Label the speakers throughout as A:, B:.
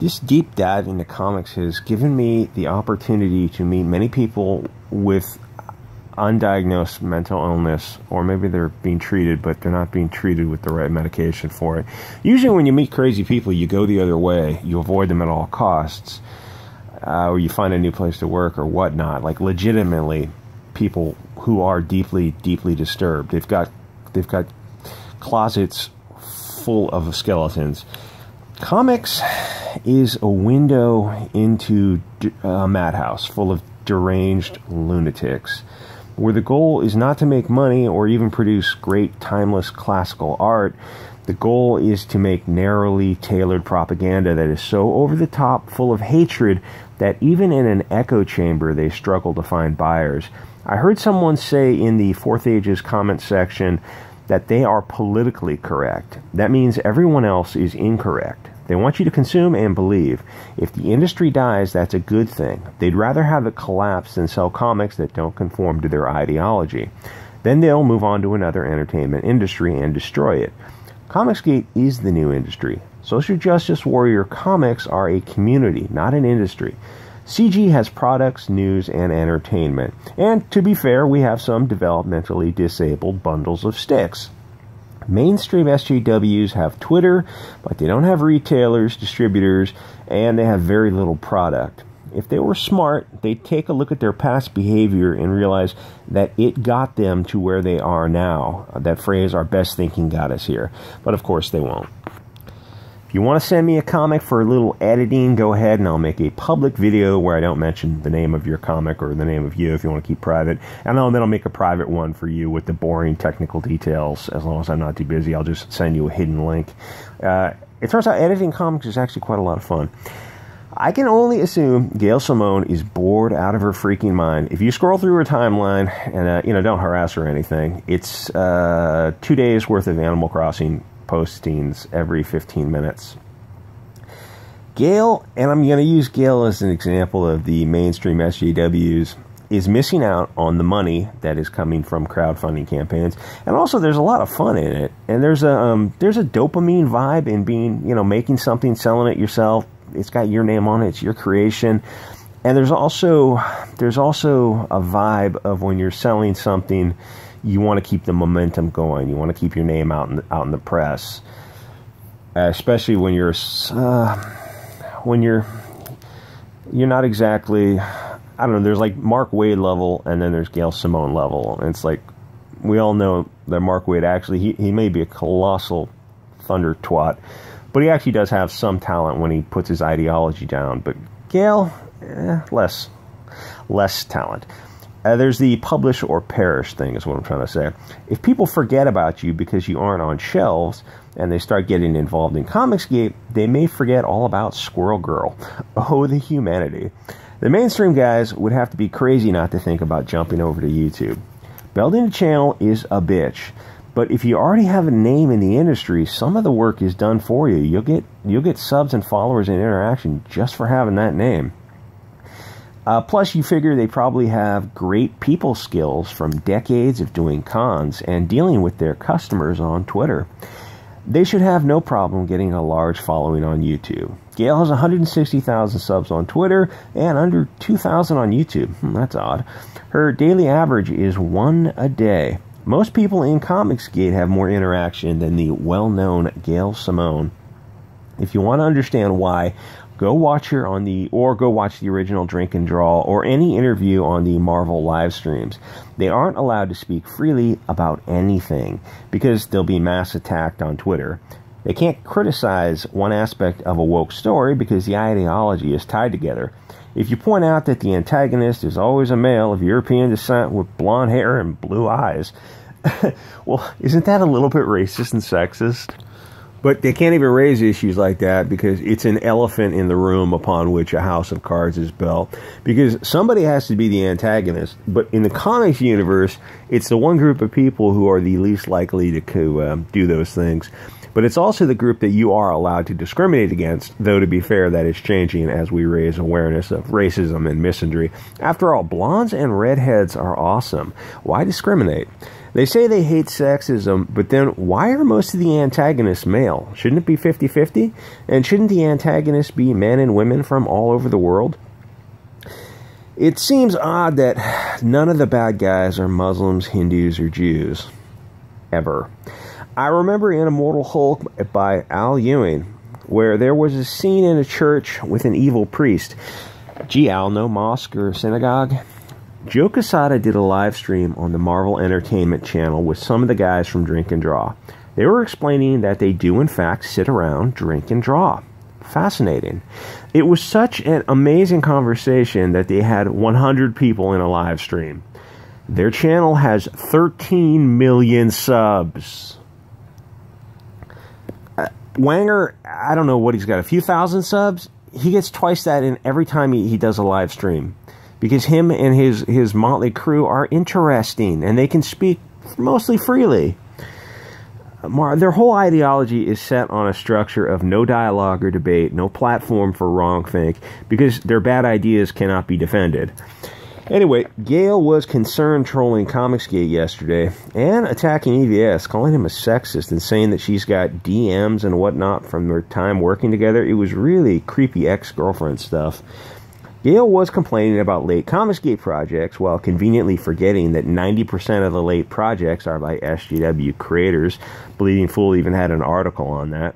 A: This deep dive into comics has given me the opportunity to meet many people with undiagnosed mental illness, or maybe they're being treated, but they're not being treated with the right medication for it. Usually when you meet crazy people, you go the other way. You avoid them at all costs, or you find a new place to work or whatnot. Like, legitimately, people who are deeply, deeply disturbed. They've got closets full of skeletons. Comics is a window into a madhouse full of deranged lunatics, where the goal is not to make money or even produce great, timeless classical art. The goal is to make narrowly tailored propaganda that is so over the top, full of hatred, that even in an echo chamber they struggle to find buyers. I heard someone say in the Fourth Ages comment section that they are politically correct. That means everyone else is incorrect. They want you to consume and believe. If the industry dies, that's a good thing. They'd rather have it collapse than sell comics that don't conform to their ideology. Then they'll move on to another entertainment industry and destroy it. Comicsgate is the new industry. Social justice warrior comics are a community, not an industry. CG has products, news, and entertainment. And to be fair, we have some developmentally disabled bundles of sticks. Mainstream SJWs have Twitter, but they don't have retailers, distributors, and they have very little product. If they were smart, they'd take a look at their past behavior and realize that it got them to where they are now. That phrase, our best thinking got us here. But of course they won't. If you want to send me a comic for a little editing, go ahead and I'll make a public video where I don't mention the name of your comic or the name of you if you want to keep private. And then I'll make a private one for you with the boring technical details. As long as I'm not too busy, I'll just send you a hidden link. It turns out editing comics is actually quite a lot of fun. I can only assume Gail Simone is bored out of her freaking mind. If you scroll through her timeline, and don't harass her or anything, it's 2 days worth of Animal Crossing postings every 15 minutes. Gail, and I'm going to use Gail as an example of the mainstream SJWs, is missing out on the money that is coming from crowdfunding campaigns. And also there's a lot of fun in it. And there's a dopamine vibe in being, making something, selling it yourself. It's got your name on it. It's your creation. And there's also a vibe of when you're selling something, you want to keep the momentum going. You want to keep your name out in the press, especially when you're not exactly. I don't know. There's like Mark Waid level, and then there's Gail Simone level. And it's like we all know that Mark Waid actually he may be a colossal thunder twat, but he actually does have some talent when he puts his ideology down. But Gail, less talent. There's the publish or perish thing is what I'm trying to say. If people forget about you because you aren't on shelves and they start getting involved in Comicsgate, they may forget all about Squirrel Girl. Oh, the humanity. The mainstream guys would have to be crazy not to think about jumping over to YouTube. Building a channel is a bitch, but if you already have a name in the industry, some of the work is done for you. You'll get subs and followers and interaction just for having that name. Plus, you figure they probably have great people skills from decades of doing cons and dealing with their customers on Twitter. They should have no problem getting a large following on YouTube. Gail has 160,000 subs on Twitter and under 2,000 on YouTube. That's odd. Her daily average is 1 a day. Most people in Comicsgate have more interaction than the well-known Gail Simone. If you want to understand why, go watch her go watch the original Drink and Draw or any interview on the Marvel live streams. They aren't allowed to speak freely about anything because they'll be mass attacked on Twitter. They can't criticize one aspect of a woke story because the ideology is tied together. If you point out that the antagonist is always a male of European descent with blonde hair and blue eyes, well, isn't that a little bit racist and sexist? But they can't even raise issues like that because it's an elephant in the room upon which a house of cards is built. Because somebody has to be the antagonist. But in the comics universe, it's the one group of people who are the least likely to do those things. But it's also the group that you are allowed to discriminate against, though to be fair, that is changing as we raise awareness of racism and misandry. After all, blondes and redheads are awesome. Why discriminate? They say they hate sexism, but then why are most of the antagonists male? Shouldn't it be 50-50? And shouldn't the antagonists be men and women from all over the world? It seems odd that none of the bad guys are Muslims, Hindus, or Jews. Ever. I remember in Immortal Hulk by Al Ewing, where there was a scene in a church with an evil priest. Gee, Al, no mosque or synagogue? Joe Quesada did a live stream on the Marvel Entertainment channel with some of the guys from Drink and Draw. They were explaining that they do in fact sit around, drink, and draw. Fascinating. It was such an amazing conversation that they had 100 people in a live stream. Their channel has 13 million subs. Wanger, I don't know what he's got, a few thousand subs? He gets twice that in every time he does a live stream. Because him and his motley crew are interesting, and they can speak mostly freely. Their whole ideology is set on a structure of no dialogue or debate, no platform for wrongthink, because their bad ideas cannot be defended. Anyway, Gail was concerned trolling Comicsgate yesterday, and attacking EVS, calling him a sexist, and saying that she's got DMs and whatnot from their time working together. It was really creepy ex-girlfriend stuff. Gail was complaining about late Comicsgate projects while conveniently forgetting that 90% of the late projects are by SJW creators. Bleeding Fool even had an article on that.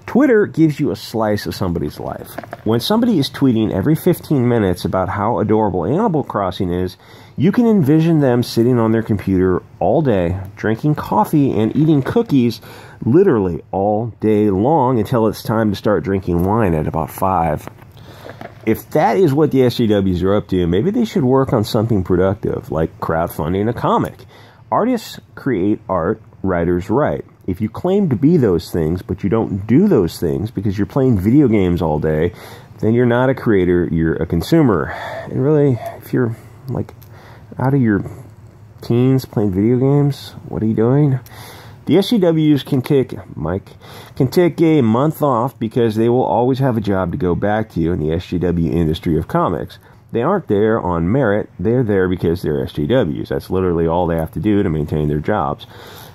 A: Twitter gives you a slice of somebody's life. When somebody is tweeting every 15 minutes about how adorable Animal Crossing is, you can envision them sitting on their computer all day, drinking coffee and eating cookies literally all day long until it's time to start drinking wine at about 5. If that is what the SJWs are up to, maybe they should work on something productive, like crowdfunding a comic. Artists create art, writers write. If you claim to be those things, but you don't do those things because you're playing video games all day, then you're not a creator, you're a consumer. And really, if you're, like, out of your teens playing video games, what are you doing? The SJWs can take a month off because they will always have a job to go back to in the SJW industry of comics. They aren't there on merit, they're there because they're SJWs. That's literally all they have to do to maintain their jobs.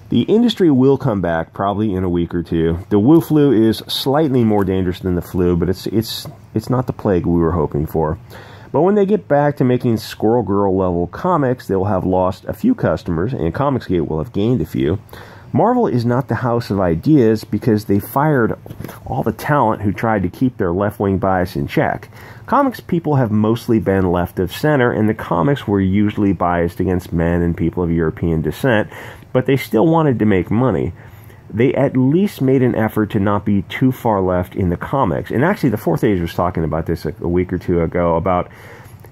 A: The industry will come back probably in a week or two. The Wu flu is slightly more dangerous than the flu, but it's not the plague we were hoping for. But when they get back to making Squirrel Girl level comics, they will have lost a few customers, and Comicsgate will have gained a few. Marvel is not the house of ideas because they fired all the talent who tried to keep their left-wing bias in check. Comics people have mostly been left of center, and the comics were usually biased against men and people of European descent, but they still wanted to make money. They at least made an effort to not be too far left in the comics. And actually, the Fourth Age was talking about this a week or two ago, about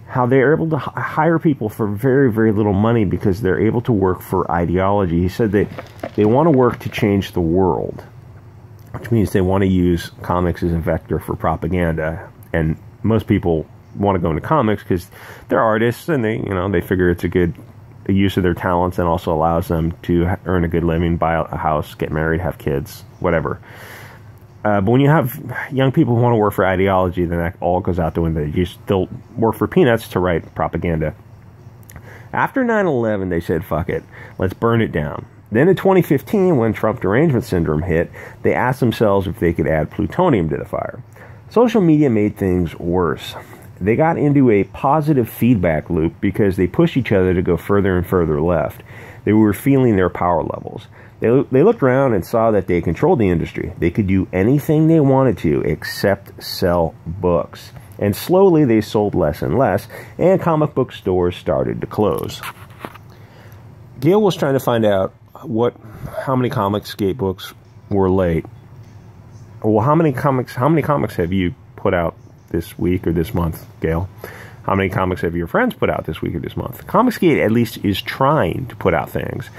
A: how they're able to hire people for very, very little money because they're able to work for ideology. He said that they want to work to change the world, which means they want to use comics as a vector for propaganda. And most people want to go into comics because they're artists, and they figure it's a good use of their talents and also allows them to earn a good living, buy a house, get married, have kids, whatever. But when you have young people who want to work for ideology, then that all goes out the window. You still work for peanuts to write propaganda. After 9/11, they said, fuck it, let's burn it down. Then in 2015, when Trump derangement syndrome hit, they asked themselves if they could add plutonium to the fire. Social media made things worse. They got into a positive feedback loop because they pushed each other to go further and further left. They were feeling their power levels. They looked around and saw that they controlled the industry. They could do anything they wanted to except sell books. And slowly they sold less and less, and comic book stores started to close. Gail was trying to find out how many Comicsgate books were late. Well, how many comics have you put out this week or this month, Gail? How many comics have your friends put out this week or this month? Comicsgate at least is trying to put out things.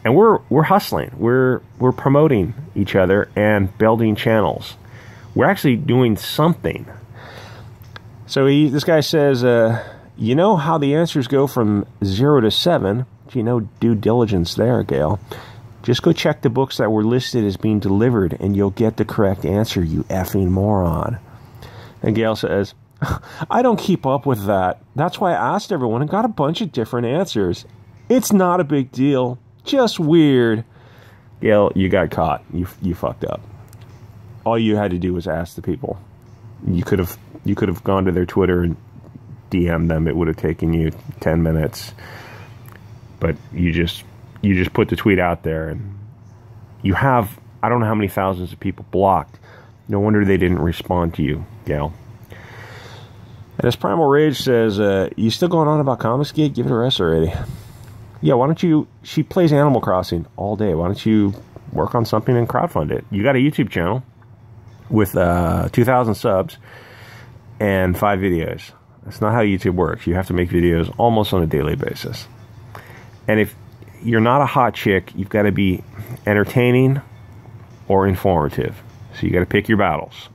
A: And we're hustling. We're promoting each other and building channels. We're actually doing something. So this guy says, you know how the answers go from 0 to 7. Due diligence there, Gail. Just go check the books that were listed as being delivered, and you'll get the correct answer, you effing moron. And Gail says, I don't keep up with that. That's why I asked everyone and got a bunch of different answers. It's not a big deal. Just weird. Gail, you got caught. You fucked up. All you had to do was ask the people. You could have gone to their Twitter and DM'd them. It would have taken you 10 minutes. But you just put the tweet out there, and you have, I don't know how many thousands of people blocked. No wonder they didn't respond to you, Gail. And as Primal Rage says, you still going on about Comics Geek? Give it a rest already. Yeah, why don't you... She plays Animal Crossing all day. Why don't you work on something and crowdfund it? You got a YouTube channel with 2,000 subs and 5 videos. That's not how YouTube works. You have to make videos almost on a daily basis. And if you're not a hot chick, you've got to be entertaining or informative. So you got to pick your battles.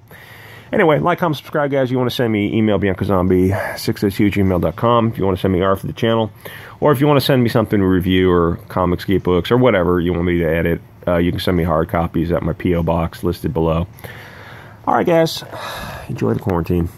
A: Anyway, like, comment, subscribe, guys. You want to send me email, Bianca Zombie 602@gmail.com. If you want to send me art for the channel, or if you want to send me something to review, or comics, geek books, or whatever you want me to edit, you can send me hard copies at my P.O. box listed below. All right, guys. Enjoy the quarantine.